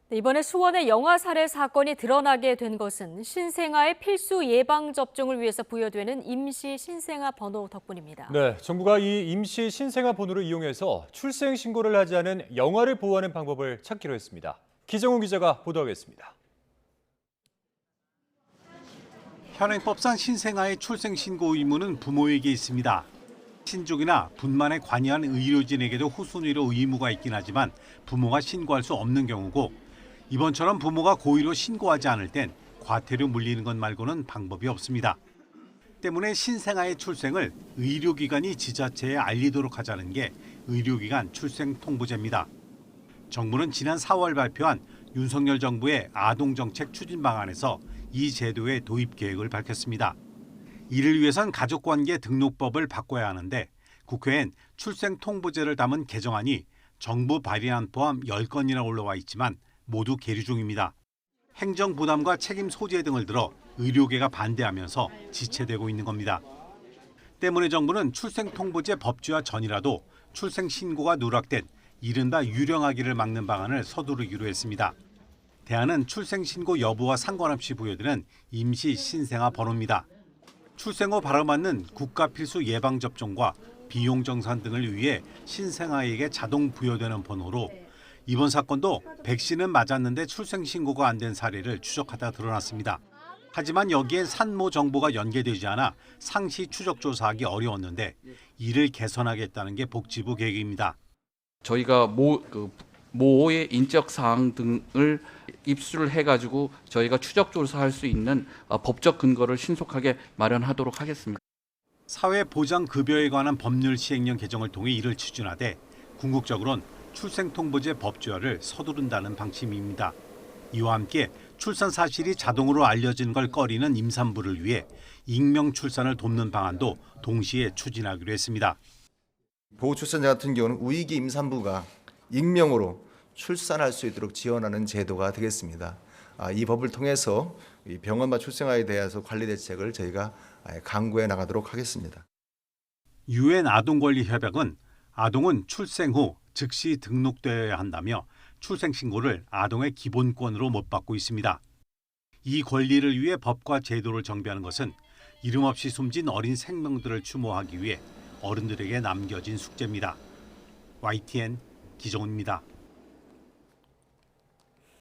네, 이번에 수원의 영아 살해 사건이 드러나게 된 것은 신생아의 필수 예방 접종을 위해서 부여되는 임시 신생아 번호 덕분입니다. 네, 정부가 이 임시 신생아 번호를 이용해서 출생 신고를 하지 않은 영아를 보호하는 방법을 찾기로 했습니다. 기정훈 기자가 보도하겠습니다. 현행법상 신생아의 출생 신고 의무는 부모에게 있습니다. 신족이나 분만에 관여한 의료진에게도 후순위로 의무가 있긴 하지만 부모가 신고할 수 없는 경우고, 이번처럼 부모가 고의로 신고하지 않을 땐 과태료 물리는 것 말고는 방법이 없습니다. 때문에 신생아의 출생을 의료기관이 지자체에 알리도록 하자는 게 의료기관 출생 통보제입니다. 정부는 지난 4월 발표한 윤석열 정부의 아동정책 추진 방안에서 이 제도의 도입 계획을 밝혔습니다. 이를 위해선 가족관계 등록법을 바꿔야 하는데, 국회엔 출생 통보제를 담은 개정안이 정부 발의안 포함 10건이나 올라와 있지만 모두 계류 중입니다. 행정 부담과 책임 소재 등을 들어 의료계가 반대하면서 지체되고 있는 겁니다. 때문에 정부는 출생 통보제 법제화 전이라도 출생 신고가 누락된 이른바 유령아기를 막는 방안을 서두르기로 했습니다. 대안은 출생 신고 여부와 상관없이 부여되는 임시 신생아 번호입니다. 출생 후 바로 맞는 국가 필수 예방 접종과 비용 정산 등을 위해 신생아에게 자동 부여되는 번호로, 이번 사건도 백신은 맞았는데 출생 신고가 안 된 사례를 추적하다 드러났습니다. 하지만 여기엔 산모 정보가 연계되지 않아 상시 추적 조사하기 어려웠는데, 이를 개선하겠다는 게 복지부 계획입니다. 저희가 모의 인적 사항 등을 입수를 해가지고 저희가 추적 조사할 수 있는 법적 근거를 신속하게 마련하도록 하겠습니다. 사회보장급여에 관한 법률 시행령 개정을 통해 이를 추진하되, 궁극적으로는 출생통보제 법제화를 서두른다는 방침입니다. 이와 함께 출산 사실이 자동으로 알려진 걸 꺼리는 임산부를 위해 익명 출산을 돕는 방안도 동시에 추진하기로 했습니다. 보호출산자 같은 경우는 우익이 임산부가 익명으로 출산할 수 있도록 지원하는 제도가 되겠습니다. 이 법을 통해서 병원과 출생아에 대해서 관리 대책을 저희가 강구해 나가도록 하겠습니다. 유엔 아동권리협약은 아동은 출생 후 즉시 등록되어야 한다며 출생 신고를 아동의 기본권으로 못 받고 있습니다. 이 권리를 위해 법과 제도를 정비하는 것은 이름 없이 숨진 어린 생명들을 추모하기 위해 어른들에게 남겨진 숙제입니다. YTN 기정훈입니다.